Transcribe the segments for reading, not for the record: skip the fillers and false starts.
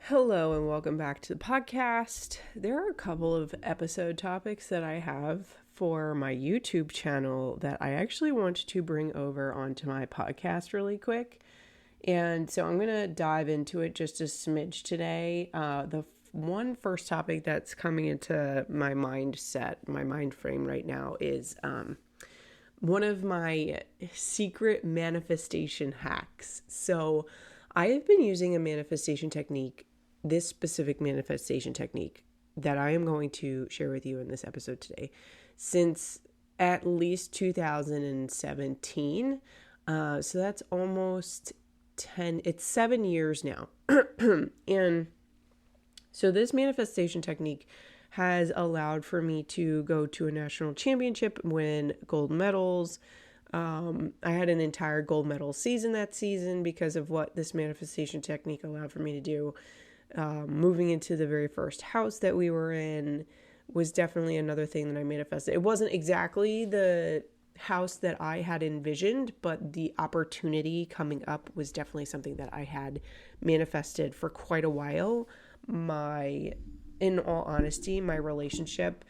Hello and welcome back to the podcast. There are a couple of episode topics that I have for my YouTube channel that I actually want to bring over onto my podcast really quick. And so I'm going to dive into it just a smidge today. The one first topic that's coming into my mindset, my mind frame right now is one of my secret manifestation hacks. So I have been using a manifestation technique, this specific manifestation technique that I am going to share with you in this episode today, since at least 2017. So that's almost 7 years now. And so this manifestation technique has allowed for me to go to a national championship, win gold medals. I had an entire gold medal season that season because of what this manifestation technique allowed for me to do. Moving into the very first house that we were in was definitely another thing that I manifested. It wasn't exactly the house that I had envisioned, but the opportunity coming up was definitely something that I had manifested for quite a while. In all honesty, my relationship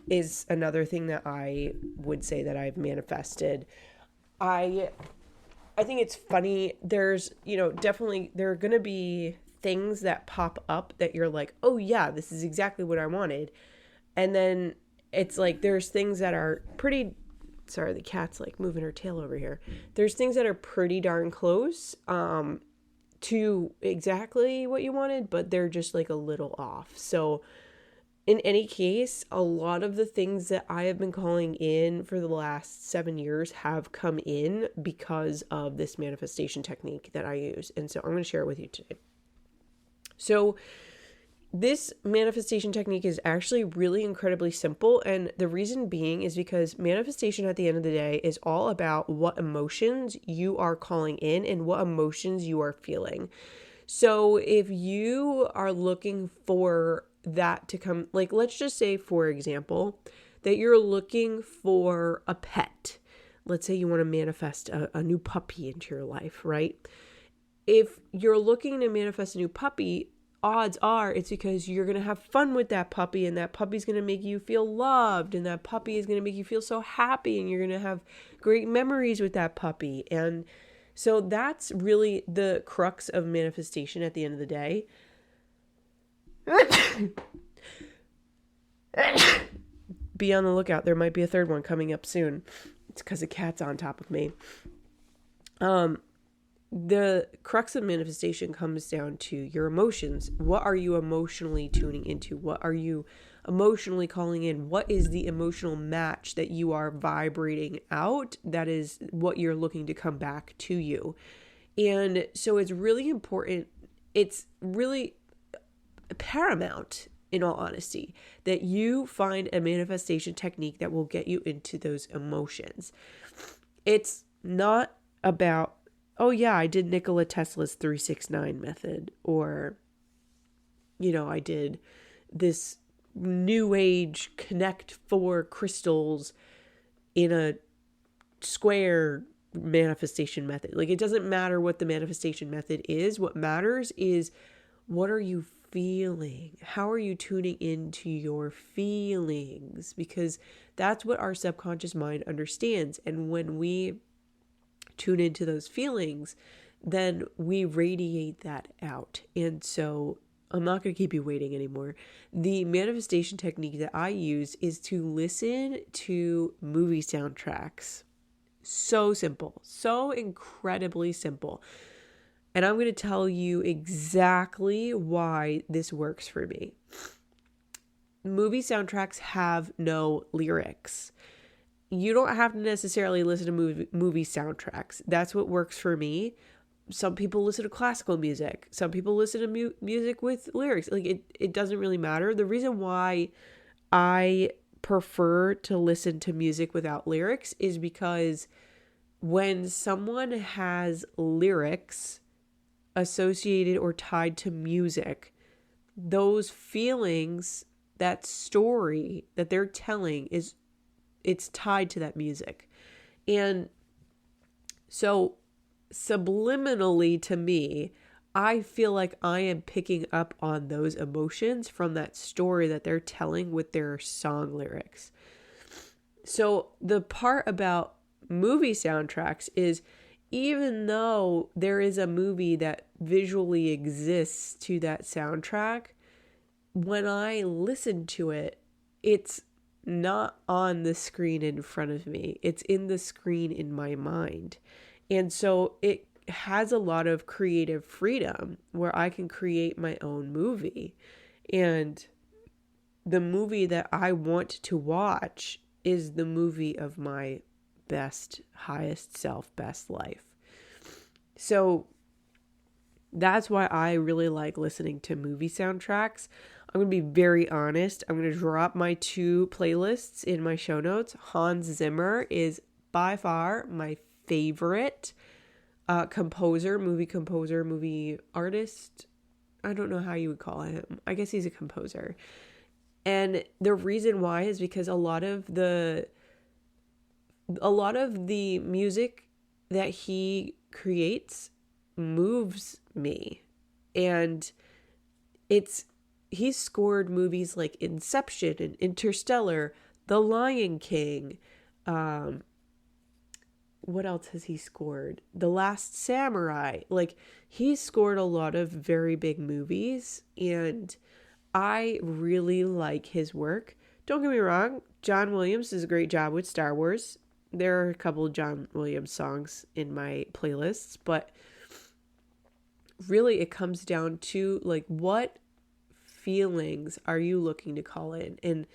is another thing that I would say that I've manifested. I think it's funny. There's, definitely there are going to be things that pop up that you're like, oh yeah, this is exactly what I wanted. And then it's like, there's things that are pretty, sorry, the cat's like moving her tail over here. There's things that are pretty darn close, to exactly what you wanted, but they're just like a little off. So in any case, a lot of the things that I have been calling in for the last 7 years have come in because of this manifestation technique that I use. And so I'm going to share it with you today. So this manifestation technique is actually really incredibly simple. And the reason being is because manifestation at the end of the day is all about what emotions you are calling in and what emotions you are feeling. So if you are looking for that to come, like, let's just say, for example, that you're looking for a pet. Let's say you want to manifest a new puppy into your life, right? If you're looking to manifest a new puppy, odds are it's because you're going to have fun with that puppy, and that puppy's going to make you feel loved, and that puppy is going to make you feel so happy, and you're going to have great memories with that puppy. And so that's really the crux of manifestation at the end of the day. Be on the lookout. There might be a third one coming up soon. It's because a cat's on top of me. The crux of manifestation comes down to your emotions. What are you emotionally tuning into? What are you emotionally calling in? What is the emotional match that you are vibrating out? That is what you're looking to come back to you. And so it's really important. It's really paramount, in all honesty, that you find a manifestation technique that will get you into those emotions. It's not about, oh yeah, I did Nikola Tesla's 369 method, or, I did this new age connect 4 crystals in a square manifestation method. Like, it doesn't matter what the manifestation method is. What matters is, what are you feeling? How are you tuning into your feelings? Because that's what our subconscious mind understands. And when we tune into those feelings, then we radiate that out. And so I'm not going to keep you waiting anymore. The manifestation technique that I use is to listen to movie soundtracks. So simple, so incredibly simple. And I'm going to tell you exactly why this works for me. Movie soundtracks have no lyrics. You don't have to necessarily listen to movie soundtracks. That's what works for me. Some people listen to classical music. Some people listen to music with lyrics. Like, it doesn't really matter. The reason why I prefer to listen to music without lyrics is because when someone has lyrics associated or tied to music, those feelings, that story that they're telling, it's tied to that music. And so subliminally to me, I feel like I am picking up on those emotions from that story that they're telling with their song lyrics. So the part about movie soundtracks is, even though there is a movie that visually exists to that soundtrack, when I listen to it, it's not on the screen in front of me. It's in the screen in my mind. And so it has a lot of creative freedom where I can create my own movie. And the movie that I want to watch is the movie of my best, highest self, best life. So that's why I really like listening to movie soundtracks. I'm going to be very honest. I'm going to drop my 2 playlists in my show notes. Hans Zimmer is by far my favorite composer, movie artist. I don't know how you would call him. I guess he's a composer. And the reason why is because a lot of the music that he creates moves me. And he's scored movies like Inception and Interstellar, The Lion King. What else has he scored? The Last Samurai. Like, he's scored a lot of very big movies, and I really like his work. Don't get me wrong, John Williams does a great job with Star Wars. There are a couple of John Williams songs in my playlists, but really it comes down to, like, what feelings are you looking to call in? And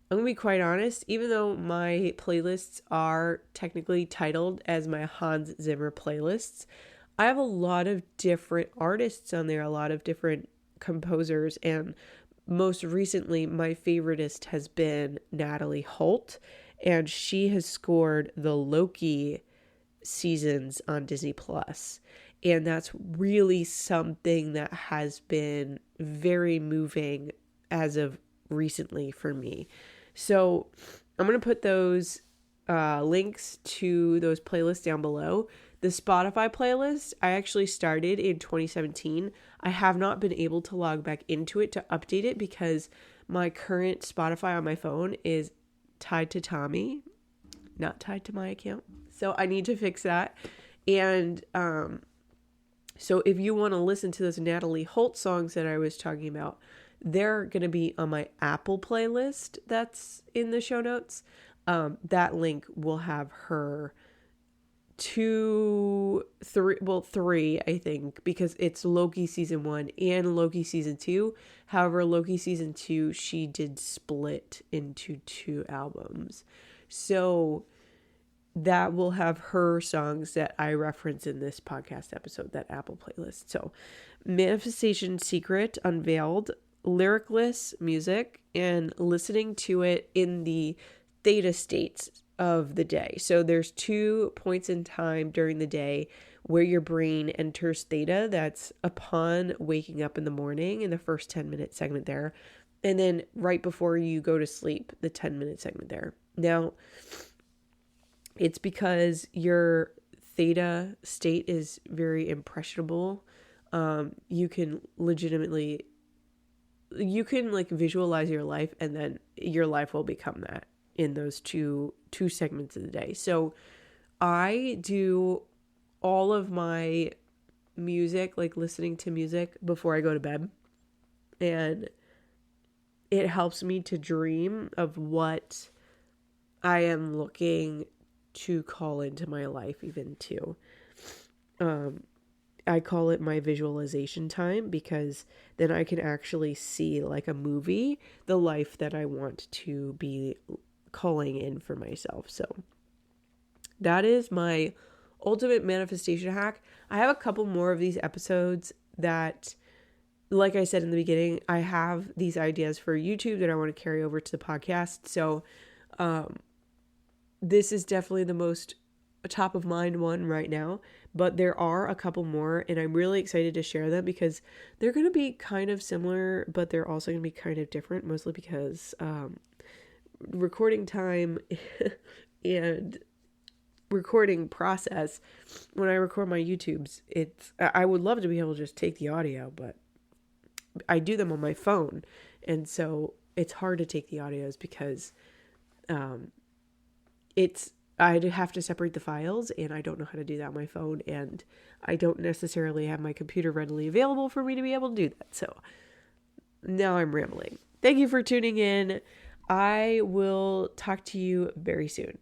I'm going to be quite honest, even though my playlists are technically titled as my Hans Zimmer playlists, I have a lot of different artists on there, a lot of different composers, and most recently, my favoritist has been Natalie Holt, and she has scored the Loki seasons on Disney Plus. And that's really something that has been very moving as of recently for me. So I'm going to put those links to those playlists down below. The Spotify playlist, I actually started in 2017. I have not been able to log back into it to update it because my current Spotify on my phone is tied to Tommy, not tied to my account. So I need to fix that. And so if you want to listen to those Natalie Holt songs that I was talking about, they're going to be on my Apple playlist that's in the show notes. That link will have her 3, I think, because it's Loki season 1 and Loki season 2. However, Loki season 2, she did split into 2 albums. So that will have her songs that I reference in this podcast episode, that Apple playlist. So Manifestation Secret Unveiled, lyricless music, and listening to it in the theta states of the day. So there's 2 points in time during the day where your brain enters theta. That's upon waking up in the morning in the first 10-minute segment there. And then right before you go to sleep, the 10-minute segment there. Now, it's because your theta state is very impressionable. You can like visualize your life, and then your life will become that in those two segments of the day. So I do all of my music, like listening to music before I go to bed, and it helps me to dream of what I am looking to call into my life even too. I call it my visualization time, because then I can actually see, like a movie, the life that I want to be calling in for myself. So that is my ultimate manifestation hack. I have a couple more of these episodes that, like I said in the beginning, I have these ideas for YouTube that I want to carry over to the podcast. So this is definitely the most top of mind one right now, but there are a couple more, and I'm really excited to share them because they're going to be kind of similar, but they're also going to be kind of different, mostly because recording time and recording process, when I record my YouTubes, I would love to be able to just take the audio, but I do them on my phone. And so it's hard to take the audios because I'd have to separate the files, and I don't know how to do that on my phone, and I don't necessarily have my computer readily available for me to be able to do that. So now I'm rambling. Thank you for tuning in. I will talk to you very soon.